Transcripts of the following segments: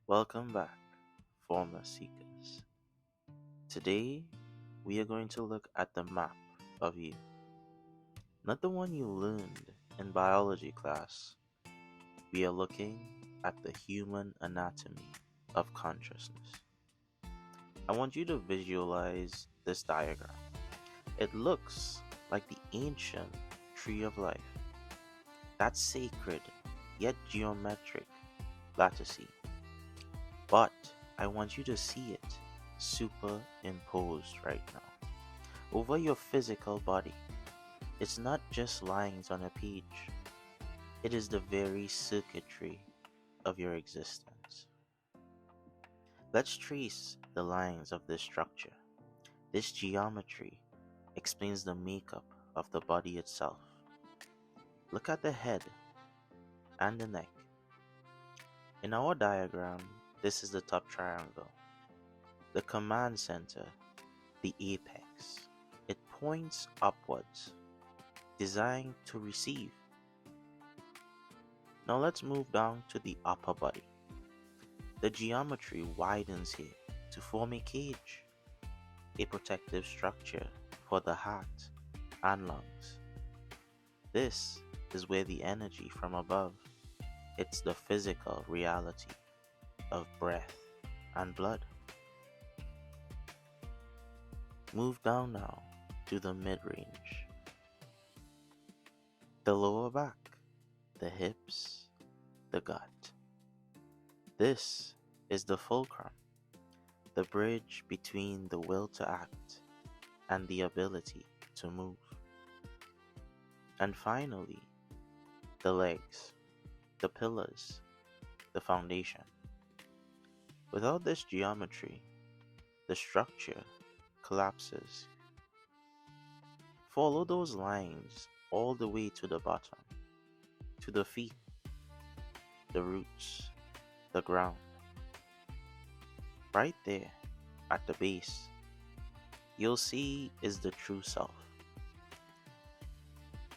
Welcome back, Formless Seekers. Today, we are going to look at the map of you. Not the one you learned in biology class. We are looking at the human anatomy of consciousness. I want you to visualize this diagram. It looks like the ancient tree of life. That's sacred, yet geometric, lattice. But I want you to see it superimposed right now over your physical body. It's not just lines on a page, it is the very circuitry of your existence. Let's trace the lines of this structure. This geometry explains the makeup of the body itself. Look at the head and the neck. In our diagram, this is the top triangle, the command center, the apex. It points upwards, designed to receive. Now let's move down to the upper body. The geometry widens here to form a cage, a protective structure for the heart and lungs. This is where the energy from above hits the physical reality of breath and blood. Move down now to the mid-range. The lower back, the hips, the gut. This is the fulcrum, the bridge between the will to act and the ability to move. And finally, the legs, the pillars, the foundation. Without this geometry, the structure collapses. Follow those lines all the way to the bottom, to the feet, the roots, the ground. Right there at the base, you'll see is the true self.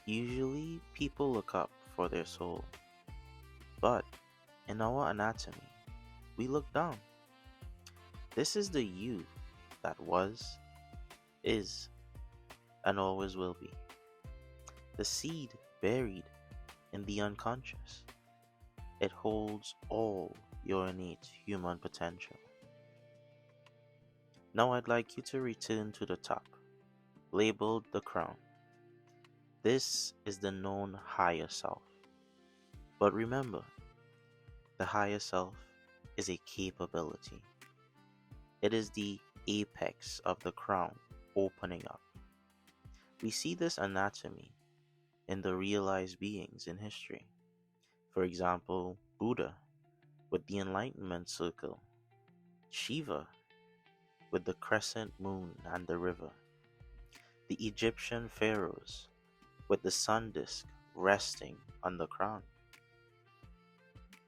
Usually people look up for their soul, but in our anatomy, we look down. This is the you that was, is, and always will be. The seed buried in the unconscious. It holds all your innate human potential. Now I'd like you to return to the top, labeled the crown. This is the known higher self. But remember, the higher self is a capability. It is the apex of the crown opening up. We see this anatomy in the realized beings in history. For example, Buddha with the Enlightenment Circle, Shiva with the crescent moon and the river, the Egyptian Pharaohs with the sun disk resting on the crown,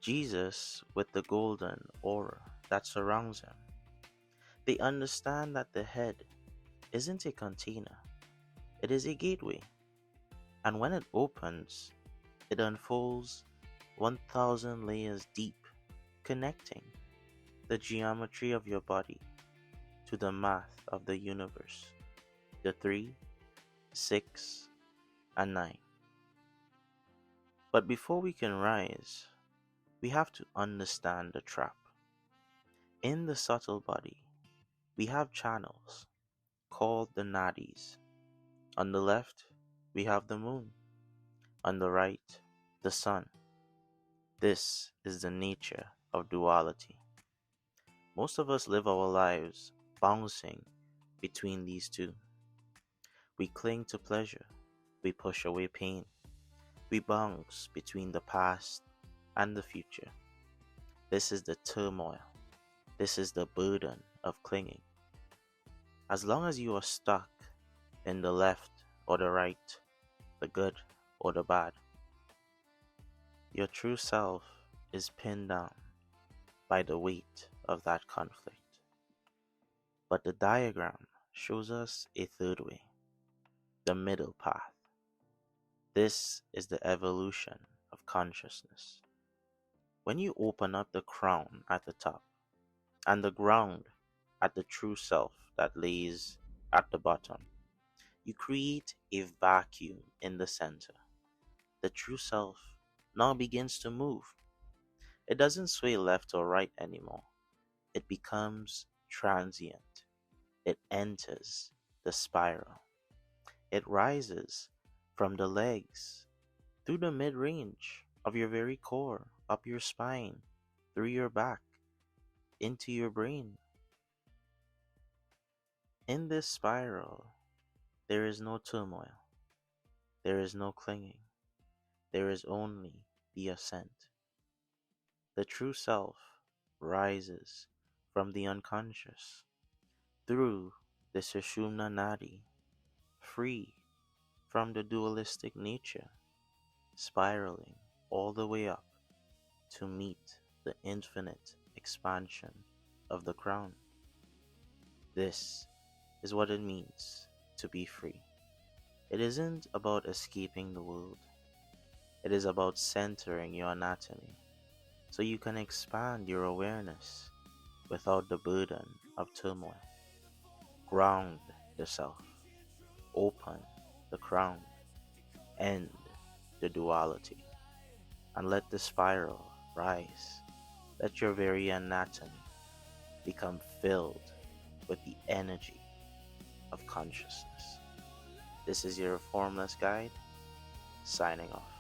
Jesus with the golden aura that surrounds him. They understand that the head isn't a container, it is a gateway. And when it opens, it unfolds 1,000 layers deep, connecting the geometry of your body to the math of the universe, the 3, 6, and 9. But before we can rise, we have to understand the trap. In the subtle body, we have channels called the Nadis. On the left, we have the moon. On the right, the sun. This is the nature of duality. Most of us live our lives bouncing between these two. We cling to pleasure, we push away pain, we bounce between the past and the future. This is the turmoil, this is the burden of clinging. As long as you are stuck in the left or the right, the good or the bad, your true self is pinned down by the weight of that conflict. But the diagram shows us a third way, the middle path. This is the evolution of consciousness. When you open up the crown at the top and the ground at the true self that lays at the bottom, you create a vacuum in the center. The true self now begins to move. It doesn't sway left or right anymore. It becomes transient. It enters the spiral. It rises from the legs, through the mid range of your very core, up your spine, through your back, into your brain. In this spiral, there is no turmoil, there is no clinging, there is only the ascent. The true self rises from the unconscious through the Sushumna Nadi, free from the dualistic nature, spiraling all the way up to meet the infinite expansion of the crown. This is what it means to be free. It isn't about escaping the world. It is about centering your anatomy so you can expand your awareness without the burden of turmoil. Ground the self. Open the crown. End the duality. And let the spiral rise. Let your very anatomy become filled with the energy of consciousness. This is your Formless guide, signing off.